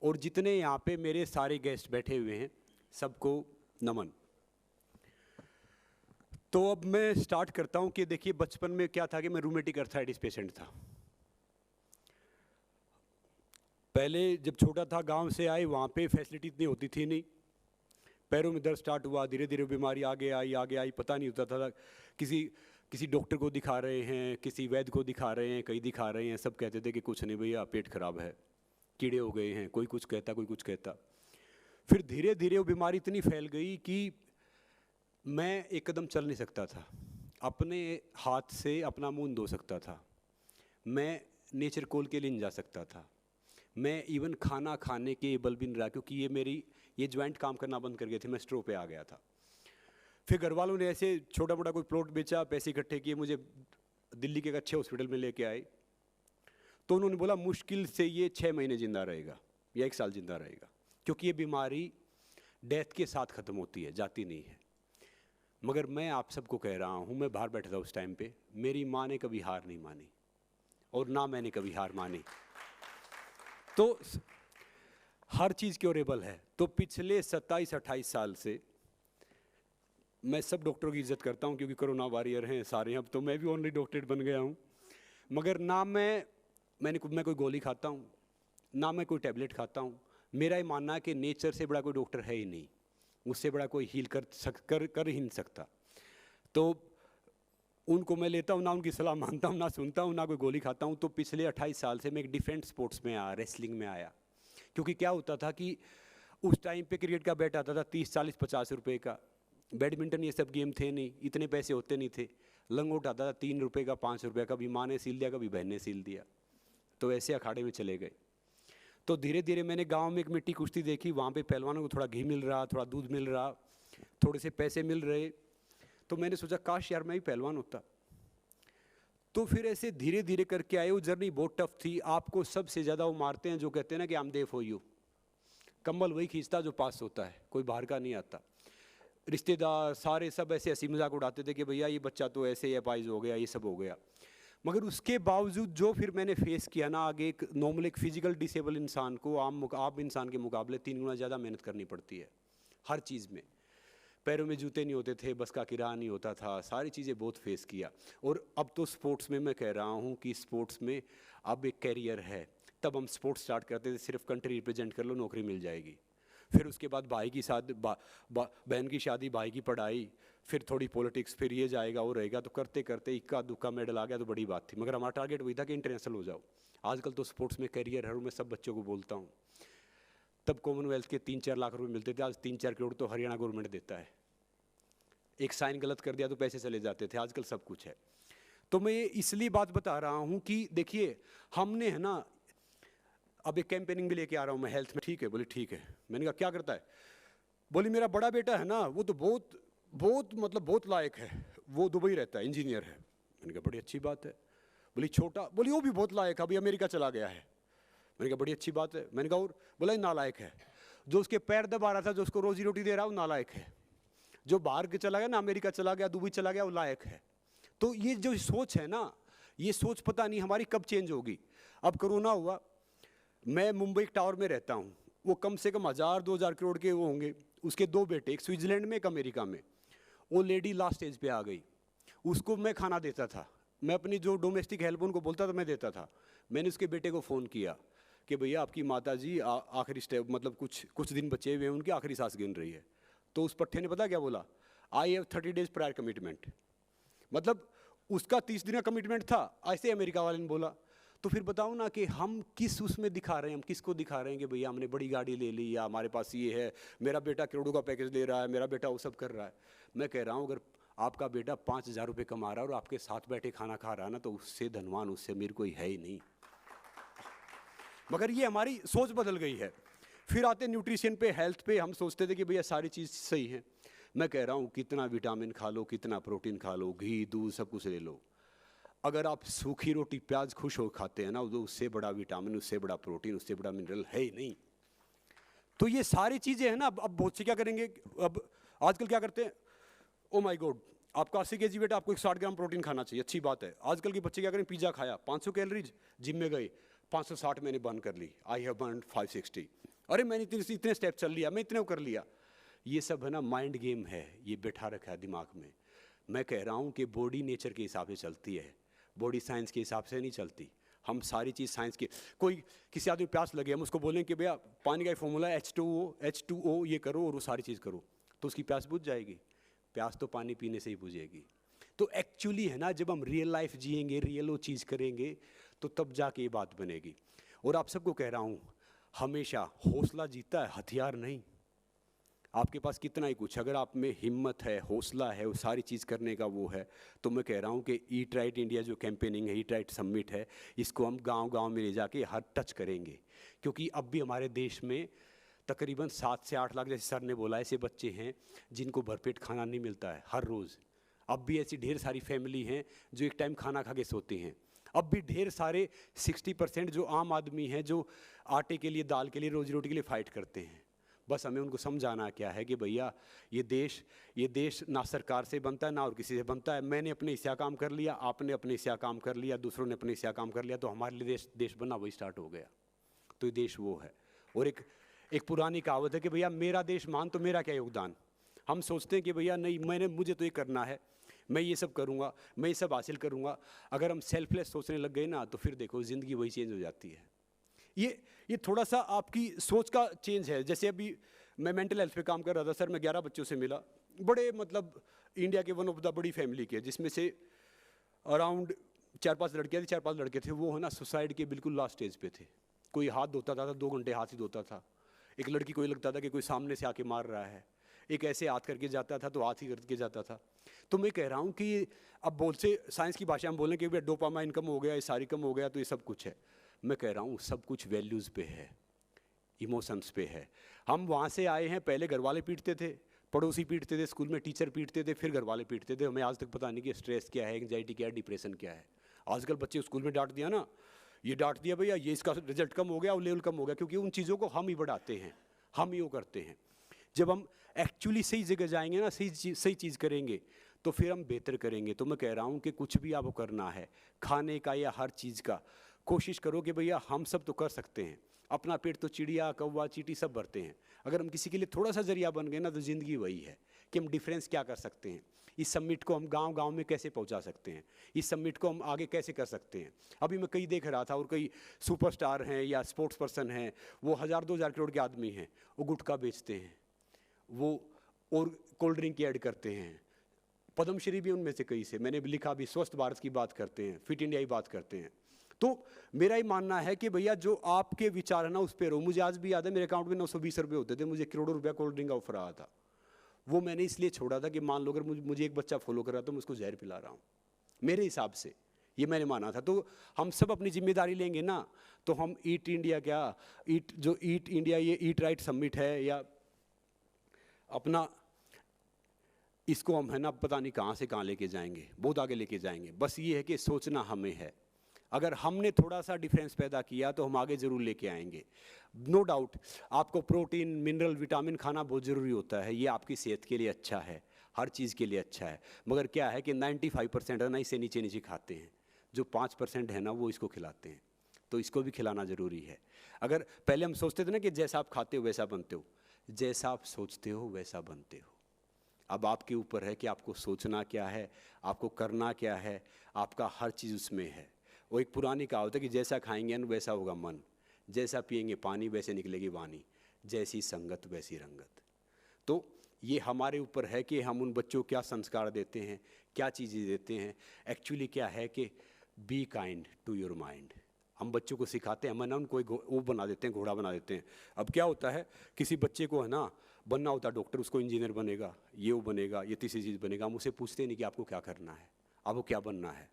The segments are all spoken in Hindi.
और जितने यहाँ पे मेरे सारे गेस्ट बैठे हुए हैं सबको नमन। तो अब मैं स्टार्ट करता हूँ कि देखिए बचपन में क्या था कि मैं रूमेटिक अर्थराइटिस पेशेंट था। पहले जब छोटा था गांव से आए, वहाँ पे फैसिलिटी इतनी होती थी नहीं, पैरों में दर्द स्टार्ट हुआ, धीरे धीरे बीमारी आगे आई, पता नहीं होता था। किसी डॉक्टर को दिखा रहे हैं, किसी वैद्य को दिखा रहे हैं, कहीं दिखा रहे हैं, सब कहते थे कि कुछ नहीं भैया पेट खराब है, कीड़े हो गए हैं, कोई कुछ कहता कोई कुछ कहता। फिर धीरे धीरे वो बीमारी इतनी फैल गई कि मैं एक कदम चल नहीं सकता था, अपने हाथ से अपना मुंह धो सकता था, मैं नेचर कोल के लिए नहीं जा सकता था, मैं इवन खाना खाने के बल भी नहीं रहा, क्योंकि ये ज्वाइंट काम करना बंद कर गए थे, मैं स्ट्रो पे आ गया था। फिर घर वालों ने ऐसे छोटा मोटा कोई प्लॉट बेचा, पैसे इकट्ठे किए, मुझे दिल्ली के एक अच्छे हॉस्पिटल में लेके आए। तो उन्होंने बोला मुश्किल से ये 6 महीने जिंदा रहेगा या 1 साल जिंदा रहेगा, क्योंकि ये बीमारी डेथ के साथ ख़त्म होती है, जाती नहीं है। मगर मैं आप सबको कह रहा हूँ, मैं बाहर बैठा था उस टाइम पे, मेरी माँ ने कभी हार नहीं मानी और ना मैंने कभी हार मानी। तो हर चीज़ क्योरेबल है। तो पिछले 27-28 साल से मैं सब डॉक्टरों की इज्जत करता हूँ, क्योंकि कोरोना वॉरियर हैं सारे, अब तो मैं भी ऑनली डॉक्टर बन गया हूँ। मगर ना मैं कोई गोली खाता हूँ, ना मैं कोई टैबलेट खाता हूँ। मेरा ये मानना है कि नेचर से बड़ा कोई डॉक्टर है ही नहीं, उससे बड़ा कोई हील कर ही नहीं सकता। तो उनको मैं लेता हूँ, ना उनकी सलाह मानता हूँ, ना सुनता हूँ, ना कोई गोली खाता हूँ। तो पिछले 28 साल से मैं एक डिफरेंट स्पोर्ट्स में आया, रेसलिंग में आया। क्योंकि क्या होता था कि उस टाइम पे क्रिकेट का बैट आता था 30-40-50 रुपए का, बैडमिंटन ये सब गेम थे नहीं, इतने पैसे होते नहीं थे। लंगोट आता था 3 रुपये का, 5 रुपये का, कभी माँ ने सील दिया, कभी बहन ने सील दिया। तो ऐसे अखाड़े में चले गए। तो धीरे धीरे मैंने गांव में एक मिट्टी कुश्ती देखी, वहाँ पे पहलवानों को थोड़ा घी मिल रहा, थोड़ा दूध मिल रहा, थोड़े से पैसे मिल रहे। तो मैंने सोचा काश यार मैं भी पहलवान होता। तो फिर ऐसे धीरे धीरे करके आए। वो जर्नी बहुत टफ थी। आपको सबसे ज़्यादा वो मारते हैं जो कहते हैं ना कि I am there for you. कंबल वही खींचता जो पास होता है, कोई बाहर का नहीं आता। रिश्तेदार सारे सब ऐसे हंसी मजाक उड़ाते थे कि भैया ये बच्चा तो ऐसे ही अपाइज हो गया, ये सब हो गया। मगर उसके बावजूद जो फिर मैंने फेस किया ना, आगे एक नॉर्मल एक फिजिकल डिसेबल इंसान को आम इंसान के मुकाबले 3 गुना ज़्यादा मेहनत करनी पड़ती है हर चीज़ में। पैरों में जूते नहीं होते थे, बस का किराया नहीं होता था, सारी चीज़ें बहुत फेस किया। और अब तो स्पोर्ट्स में मैं कह रहा हूँ कि स्पोर्ट्स में अब एक कैरियर है। तब हम स्पोर्ट्स स्टार्ट करते थे, सिर्फ कंट्री रिप्रेजेंट कर लो नौकरी मिल जाएगी। फिर उसके बाद भाई की शादी, बहन की शादी, भाई की पढ़ाई, फिर थोड़ी पॉलिटिक्स, फिर ये जाएगा वो रहेगा। तो करते करते इक्का दुक्का मेडल आ गया तो बड़ी बात थी। मगर हमारा टारगेट वही था कि इंटरनेशनल हो जाओ। आजकल तो स्पोर्ट्स में कैरियर है, और मैं सब बच्चों को बोलता हूँ, तब कॉमनवेल्थ के 3-4 लाख रुपए मिलते थे, आज 3-4 करोड़ तो हरियाणा गवर्नमेंट देता है। एक साइन गलत कर दिया तो पैसे चले जाते थे, आजकल सब कुछ है। तो मैं ये इसलिए बात बता रहा हूँ कि देखिए हमने है ना, अब एक कैंपेनिंग भी लेके आ रहा हूँ मैं हेल्थ में। ठीक है, बोले ठीक है। मैंने कहा क्या करता है? बोली मेरा बड़ा बेटा है ना, वो तो बहुत लायक है, वो दुबई रहता है, इंजीनियर है। मैंने कहा बड़ी अच्छी बात है। बोली छोटा, बोली वो भी बहुत लायक है, अभी अमेरिका चला गया है। मैंने कहा बड़ी अच्छी बात है। मैंने कहा और? बोला नालायक है, जो उसके पैर दबा रहा था, जो उसको रोजी रोटी दे रहा है, वो नालायक है। जो बाहर के चला गया ना, अमेरिका चला गया, दुबई चला गया, वो लायक है। तो ये जो सोच है ना, ये सोच पता नहीं हमारी कब चेंज होगी। अब कोरोना हुआ, मैं मुंबई एक टावर में रहता हूँ, वो कम से कम 1000-2000 करोड़ के वो होंगे। उसके 2 बेटे, एक स्विट्जरलैंड में, एक अमेरिका में। वो लेडी लास्ट स्टेज पे आ गई, उसको मैं खाना देता था, मैं अपनी जो डोमेस्टिक हेल्प उनको बोलता था मैं देता था। मैंने उसके बेटे को फ़ोन किया कि भैया आपकी माता जी आखिरी स्टेप, मतलब कुछ दिन बचे हुए हैं, उनकी आखिरी सांस गिन रही है। तो उस पट्टे ने पता क्या बोला? I have 30 days prior commitment. मतलब उसका 30 दिन का कमिटमेंट था, ऐसे अमेरिका वाले ने बोला। तो फिर बताओ ना कि हम किस उसमें दिखा रहे हैं, हम किसको दिखा रहे हैं कि भैया हमने बड़ी गाड़ी ले ली, या हमारे पास ये है, मेरा बेटा करोड़ों का पैकेज ले रहा है, मेरा बेटा वो सब कर रहा है। मैं कह रहा हूँ अगर आपका बेटा 5000 रुपये कमा रहा है और आपके साथ बैठे खाना खा रहा है ना, तो उससे धनवान, उससे मेरे कोई है ही नहीं। मगर ये हमारी सोच बदल गई है। फिर आते न्यूट्रिशन पे, हेल्थ पे, हम सोचते थे कि भैया सारी चीज़ सही है। मैं कह रहा हूँ कितना विटामिन खा लो, कितना प्रोटीन खा लो, घी दूध सब कुछ ले लो, अगर आप सूखी रोटी प्याज खुश हो खाते हैं ना, तो उससे बड़ा विटामिन, उससे बड़ा प्रोटीन, उससे बड़ा मिनरल है ही नहीं। तो ये सारी चीज़ें हैं ना। अब बहुत से क्या करेंगे, अब आजकल क्या करते हैं, ओ माय गॉड आपका 80 kg बेटा, आपको 160 ग्राम प्रोटीन खाना चाहिए, अच्छी बात है। आजकल के बच्चे क्या करें, पिज्जा खाया 500 कैलोरीज, जिम में गए 560 मैंने बर्न कर ली, आई हैव बर्न 560। अरे मैंने इतने स्टेप चल लिया, मैं इतने कर लिया। ये सब है ना माइंड गेम है, ये बैठा रखा है दिमाग में। मैं कह रहा हूँ कि बॉडी नेचर के हिसाब से चलती है, बॉडी साइंस के हिसाब से नहीं चलती। हम सारी चीज़ साइंस की, कोई किसी आदमी प्यास लगे, हम उसको बोलें कि भैया पानी का फॉर्मूला H2O ये करो और वो सारी चीज़ करो, तो उसकी प्यास बुझ जाएगी? प्यास तो पानी पीने से ही बुझेगी। तो एक्चुअली है ना, जब हम रियल लाइफ जिएंगे, रियल वो चीज़ करेंगे, तो तब जाके ये बात बनेगी। और आप सबको कह रहा हूँ, हमेशा हौसला जीता है, हथियार नहीं। आपके पास कितना ही कुछ, अगर आप में हिम्मत है, हौसला है, वो सारी चीज़ करने का वो है, तो मैं कह रहा हूँ कि ईट राइट इंडिया जो कैंपेनिंग है, ईट राइट समिट है, इसको हम गांव-गांव में ले जाके हर टच करेंगे। क्योंकि अब भी हमारे देश में तकरीबन 7 से 8 लाख, जैसे सर ने बोला, ऐसे बच्चे हैं जिनको भरपेट खाना नहीं मिलता है हर रोज़। अब भी ऐसी ढेर सारी फैमिली हैं जो एक टाइम खाना खा के सोते हैं। अब भी ढेर सारे 60% जो आम आदमी हैं जो आटे के लिए, दाल के लिए, रोजी रोटी के लिए फ़ाइट करते हैं। बस हमें उनको समझाना क्या है कि भैया ये देश ना सरकार से बनता है ना और किसी से बनता है। मैंने अपने हिस्सा काम कर लिया, आपने अपने हिस्सा काम कर लिया, दूसरों ने अपने हिस्सा काम कर लिया, तो हमारे लिए देश बनना वही स्टार्ट हो गया। तो ये देश वो है। और एक पुरानी कहावत है कि भैया मेरा देश मान तो मेरा क्या योगदान। हम सोचते हैं कि भैया नहीं, मुझे तो ये करना है, मैं ये सब करूँगा, मैं ये सब हासिल करूँगा। अगर हम सेल्फलेस सोचने लग गए ना, तो फिर देखो ज़िंदगी वही चेंज हो जाती है। ये थोड़ा सा आपकी सोच का चेंज है। जैसे अभी मैं मेंटल हेल्थ पे काम कर रहा था सर, मैं 11 बच्चों से मिला, बड़े मतलब इंडिया के वन ऑफ द बड़ी फैमिली के, जिसमें से अराउंड 4-5 लड़कियाँ थी, 4-5 लड़के थे। वो है ना सुसाइड के बिल्कुल लास्ट स्टेज पे थे। कोई हाथ धोता था तो 2 घंटे हाथ ही धोता था। एक लड़की को ये लगता था कि कोई सामने से आके मार रहा है, एक ऐसे हाथ करके जाता था तो हाथ ही करके जाता था। तो मैं कह रहा हूँ कि अब बोलते साइंस की भाषा में बोलें कि डोपामाइन कम हो गया, ये सारी कम हो गया, तो ये सब कुछ है। मैं कह रहा हूँ सब कुछ वैल्यूज़ पे है, इमोशंस पे है। हम वहाँ से आए हैं, पहले घर वाले पीटते थे, पड़ोसी पीटते थे, स्कूल में टीचर पीटते थे, फिर घर वाले पीटते थे। हमें आज तक पता नहीं कि स्ट्रेस क्या है, एंजाइटी क्या है, डिप्रेशन क्या है। आजकल बच्चे स्कूल में डांट दिया ना, ये डांट दिया भैया, ये इसका रिजल्ट कम हो गया, वो लेवल कम हो गया, क्योंकि उन चीज़ों को हम ही बढ़ाते हैं, हम ही वो करते हैं। जब हम एक्चुअली सही जगह जाएंगे ना, सही चीज़ करेंगे, तो फिर हम बेहतर करेंगे। तो मैं कह रहा हूँ कि कुछ भी आपको करना है, खाने का या हर चीज़ का, कोशिश करो कि भैया हम सब तो कर सकते हैं। अपना पेट तो चिड़िया, कौवा, चींटी सब भरते हैं। अगर हम किसी के लिए थोड़ा सा जरिया बन गए ना, तो ज़िंदगी वही है कि हम डिफरेंस क्या कर सकते हैं। इस समिट को हम गांव-गांव में कैसे पहुंचा सकते हैं, इस समिट को हम आगे कैसे कर सकते हैं। अभी मैं कई देख रहा था, और कई सुपरस्टार हैं या स्पोर्ट्स पर्सन हैं, वो 1000-2000 करोड़ के आदमी हैं, वो गुटखा बेचते हैं, वो और कोल्ड ड्रिंक की ऐड करते हैं। पद्मश्री भी उनमें से कई से मैंने भी लिखा, भी स्वस्थ भारत की बात करते हैं, फिट इंडिया की बात करते हैं। तो मेरा ही मानना है कि भैया जो आपके विचार है ना, उस पर रहो। मुझे आज भी याद है, मेरे अकाउंट में 920 रुपये होते थे, मुझे करोड़ों रुपया कोल्ड ड्रिंक का ऑफर आया था। वो मैंने इसलिए छोड़ा था कि मान लो अगर मुझे एक बच्चा फॉलो कर रहा था, मैं उसको जहर पिला रहा हूँ, मेरे हिसाब से ये मैंने माना था। तो हम सब अपनी जिम्मेदारी लेंगे ना, तो हम ईट इंडिया ईट इंडिया ये ईट राइट समिट है, या अपना इसको हम है ना पता नहीं कहाँ से कहाँ लेके जाएंगे, बहुत आगे लेके जाएंगे। बस ये है कि सोचना हमें है। अगर हमने थोड़ा सा डिफरेंस पैदा किया तो हम आगे ज़रूर लेके आएंगे। नो डाउट आपको प्रोटीन, मिनरल, विटामिन खाना बहुत ज़रूरी होता है, ये आपकी सेहत के लिए अच्छा है, हर चीज़ के लिए अच्छा है। मगर क्या है कि 95% है ना इसे नीचे नीचे खाते हैं, जो 5% है ना वो इसको खिलाते हैं। तो इसको भी खिलाना ज़रूरी है। अगर पहले हम सोचते थे ना कि जैसा आप खाते हो वैसा बनते हो, जैसा आप सोचते हो वैसा बनते हो। अब आपके ऊपर है कि आपको सोचना क्या है, आपको करना क्या है, आपका हर चीज़ उसमें है। वो एक पुरानी कहावत है कि जैसा खाएंगे न वैसा होगा मन, जैसा पिएंगे पानी वैसे निकलेगी वाणी, जैसी संगत वैसी रंगत। तो ये हमारे ऊपर है कि हम उन बच्चों को क्या संस्कार देते हैं, क्या चीज़ें देते हैं। एक्चुअली क्या है कि be kind to your mind. हम बच्चों को सिखाते हैं, हम ना उनको वो बना देते हैं, घोड़ा बना देते हैं। अब क्या होता है, किसी बच्चे को है ना बनना होता है डॉक्टर, उसको इंजीनियर बनेगा, ये वो बनेगा, ये तीसरी चीज़ बनेगा। हम उसे पूछते नहीं कि आपको क्या करना है, आपको क्या बनना है।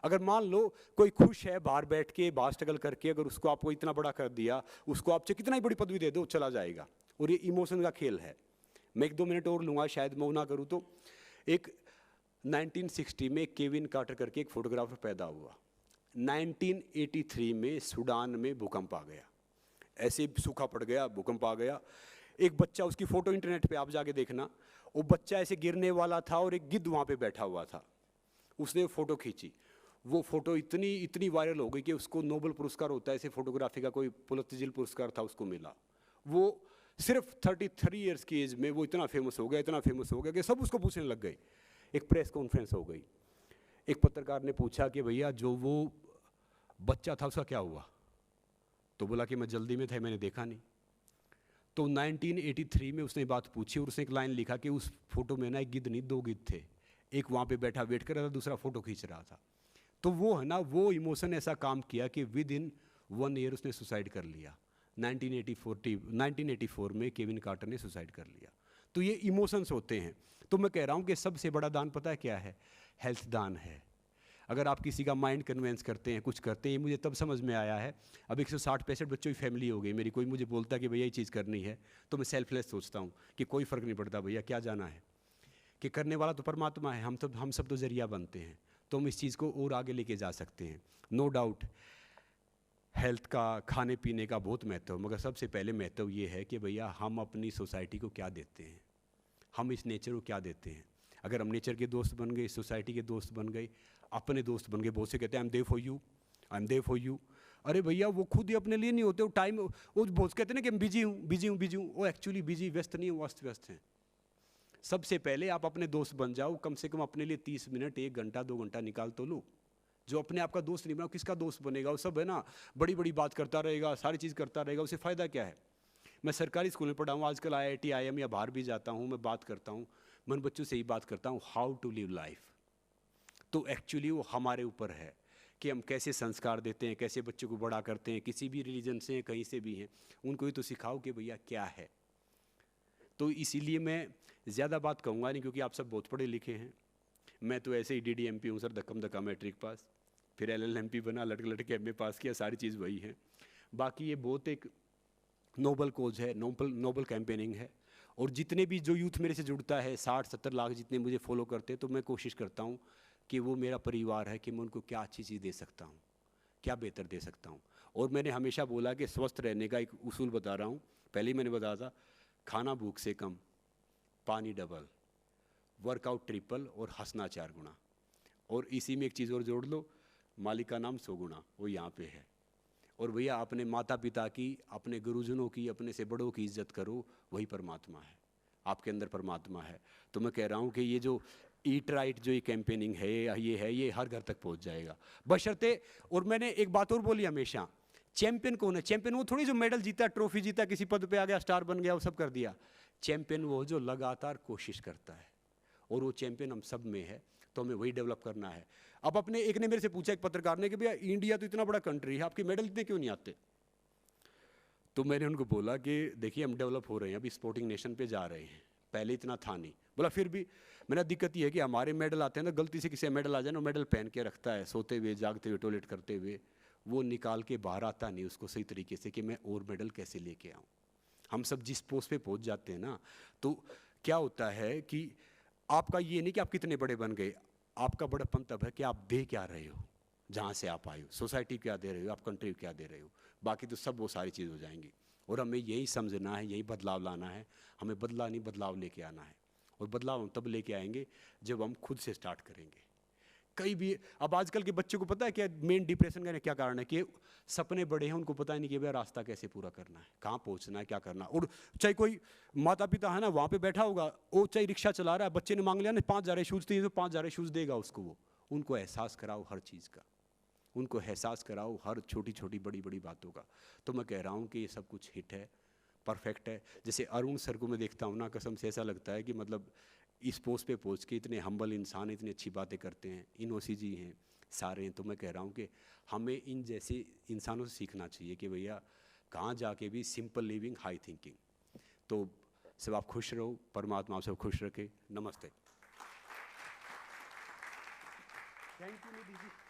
अगर मान लो कोई खुश है बाहर बैठ के, बाहर स्ट्रगल करके, अगर उसको आपको इतना बड़ा कर दिया, उसको आप चाहे कितना ही बड़ी पदवी दे दो, चला जाएगा। और ये इमोशन का खेल है। मैं 1-2 मिनट और लूँगा, शायद मैं ना करूँ तो। एक 1960 में केविन कार्टर करके एक फोटोग्राफर पैदा हुआ। 1983 में सूडान में भूकंप आ गया, ऐसे सूखा पड़ गया, भूकंप आ गया। एक बच्चा, उसकी फ़ोटो इंटरनेट पे आप जाके देखना, वो बच्चा ऐसे गिरने वाला था और एक गिद्ध वहाँ पे बैठा हुआ था। उसने फ़ोटो खींची, वो फ़ोटो इतनी वायरल हो गई कि उसको नोबेल पुरस्कार होता है ऐसे फोटोग्राफी का, कोई पुलित्ज़र पुरस्कार था उसको मिला। वो सिर्फ 33 ईयर्स की एज में वो इतना फेमस हो गया कि सब उसको पूछने लग गए। एक प्रेस कॉन्फ्रेंस हो गई, एक पत्रकार ने पूछा कि भैया जो वो बच्चा था उसका क्या हुआ? तो बोला कि मैं जल्दी में था, मैंने देखा नहीं। तो 1983 में उसने बात पूछी और उसने एक लाइन लिखा कि उस फोटो में ना एक गिद्ध नहीं, 2 गिद्ध थे, एक वहाँ पे बैठा वेट कर रहा था, दूसरा फोटो खींच रहा था। तो वो है ना, वो इमोशन ऐसा काम किया कि विद इन 1 ईयर उसने सुसाइड कर लिया। 1984 में केविन कार्टर ने सुसाइड कर लिया। तो ये इमोशंस होते हैं। तो मैं कह रहा हूँ कि सबसे बड़ा दान पता है क्या है? हेल्थ दान है। अगर आप किसी का माइंड कन्वेंस करते हैं, कुछ करते हैं, मुझे तब समझ में आया है। अब 160-65 बच्चों की फैमिली हो गई मेरी, कोई मुझे बोलता है कि भैया ये चीज़ करनी है, तो मैं सेल्फलेस सोचता हूँ कि कोई फ़र्क नहीं पड़ता भैया, क्या जाना है, कि करने वाला तो परमात्मा है, हम सब तो जरिया बनते हैं। तो हम इस चीज़ को और आगे लेके जा सकते हैं। नो डाउट हेल्थ का, खाने पीने का बहुत महत्व, मगर सबसे पहले महत्व ये है कि भैया हम अपनी सोसाइटी को क्या देते हैं, हम इस नेचर को क्या देते हैं। अगर हम नेचर के दोस्त बन गए, सोसाइटी के दोस्त बन गए, अपने दोस्त बन गए, बहुत से कहते हैं I am there for you, I am there for you. अरे भैया वो खुद ही अपने लिए नहीं होते, वो टाइम, वो बहुत कहते हैं ना कि बिजी हूँ, वो एक्चुअली बिजी, व्यस्त नहीं है, वो व्यस्त हैं। सबसे पहले आप अपने दोस्त बन जाओ, कम से कम अपने लिए 30 मिनट, 1 घंटा, 2 घंटा निकाल तो लो। जो अपने आप का दोस्त नहीं बना, किसका दोस्त बनेगा? वो सब है ना, बड़ी बड़ी बात करता रहेगा, सारी चीज़ करता रहेगा, उसे फ़ायदा क्या है? मैं सरकारी स्कूल में पढ़ा हूँ, आजकल IIT IIM या बाहर भी जाता हूँ, मैं बात करता हूँ, मैं बच्चों से ही बात करता हूँ हाउ टू लिव लाइफ। तो एक्चुअली वो हमारे ऊपर है कि हम कैसे संस्कार देते हैं, कैसे बच्चों को बड़ा करते हैं, किसी भी रिलीजन से हैं, कहीं से भी हैं, उनको ही तो सिखाओ कि भैया क्या है। तो इसीलिए मैं ज़्यादा बात कहूँगा नहीं, क्योंकि आप सब बहुत पढ़े लिखे हैं। मैं तो ऐसे ही DDMP हूँ सर, धक्कम धक्का मैट्रिक पास, फिर LLMP बना, लटक के MA पास किया, सारी चीज़ वही है। बाकी ये बहुत एक नोबल कोज है, नोबल कैंपेनिंग है। और जितने भी जो यूथ मेरे से जुड़ता है, 60-70 लाख जितने मुझे फॉलो करते हैं, तो मैं कोशिश करता हूँ कि वो मेरा परिवार है, कि मैं उनको क्या अच्छी चीज़ दे सकता हूँ, क्या बेहतर दे सकता हूँ। और मैंने हमेशा बोला कि स्वस्थ रहने का एक उसूल बता रहा हूँ, पहले ही मैंने बताया था, खाना भूख से कम, पानी डबल, वर्कआउट ट्रिपल और हंसना 4 गुना। और इसी में एक चीज़ और जोड़ लो, मालिक का नाम 100 गुना, वो यहाँ पे है। और भैया अपने माता पिता की, अपने गुरुजनों की, अपने से बड़ों की इज्जत करो, वही परमात्मा है, आपके अंदर परमात्मा है। तो मैं कह रहा हूँ कि ये जो ईट राइट जो ये कैंपेनिंग है, ये हर घर तक पहुँच जाएगा, बशर्ते। और मैंने एक बात और बोली हमेशा, चैंपियन कौन है? चैंपियन वो थोड़ी जो मेडल जीता, ट्रॉफी जीता, किसी पद पे आ गया, स्टार बन गया, वो सब कर दिया। चैंपियन वो जो लगातार कोशिश करता है, और वो चैंपियन हम सब में है, तो हमें वही डेवलप करना है। अब अपने एक ने मेरे से पूछा, एक पत्रकार ने, कि भैया इंडिया तो इतना बड़ा कंट्री है, आपके मेडल इतने क्यों नहीं आते? तो मैंने उनको बोला कि देखिए हम डेवलप हो रहे हैं, अभी स्पोर्टिंग नेशन पे जा रहे हैं, पहले इतना था नहीं। बोला फिर भी, मैंने दिक्कत ये है कि हमारे मेडल आते हैं ना, गलती से किसी मेडल आ जाए ना, मेडल पहन के रखता है, सोते हुए, जागते हुए, टॉयलेट करते हुए, वो निकाल के बाहर आता नहीं उसको सही तरीके से, कि मैं और मेडल कैसे लेके आऊँ। हम सब जिस पोस्ट पे पहुँच जाते हैं ना, तो क्या होता है कि आपका ये नहीं कि आप कितने बड़े बन गए, आपका बड़ापन तब है कि आप दे क्या रहे हो, जहाँ से आप आए हो, सोसाइटी क्या दे रहे हो, आप कंट्री क्या दे रहे हो। बाकी तो सब वो सारी चीज़ हो जाएंगी। और हमें यही समझना है, यही बदलाव लाना है, हमें बदला नहीं बदलाव लेके आना है। और बदलाव हम तब लेके आएंगे जब हम खुद से स्टार्ट करेंगे। कई भी, अब आजकल के बच्चों को पता है क्या मेन डिप्रेशन का क्या कारण है? कि सपने बड़े हैं, उनको पता ही नहीं कि भाई रास्ता कैसे पूरा करना है, कहाँ पहुँचना है, क्या करना। और चाहे कोई माता पिता है ना, वहाँ पे बैठा होगा, वो चाहे रिक्शा चला रहा है, बच्चे ने मांग लिया ना 5,000 शूज़ चाहिए, तो 5,000 शूज़ देगा उसको। वो उनको एहसास कराओ हर चीज़ का, उनको एहसास कराओ हर छोटी छोटी बड़ी बड़ी बातों का। तो मैं कह रहा हूँ कि ये सब कुछ हिट है, परफेक्ट है। जैसे अरुण सर को मैं देखता हूँ ना, कसम से ऐसा लगता है कि मतलब इस पोस्ट पे पहुँच के इतने हम्बल इंसान, इतनी अच्छी बातें करते हैं, इनोसी जी हैं, सारे हैं। तो मैं कह रहा हूँ कि हमें इन जैसे इंसानों से सीखना चाहिए कि भैया कहाँ जाके भी सिंपल लिविंग, हाई थिंकिंग। तो सब आप खुश रहो, परमात्मा आप सब खुश रखे। नमस्ते। Thank you Nidhi ji.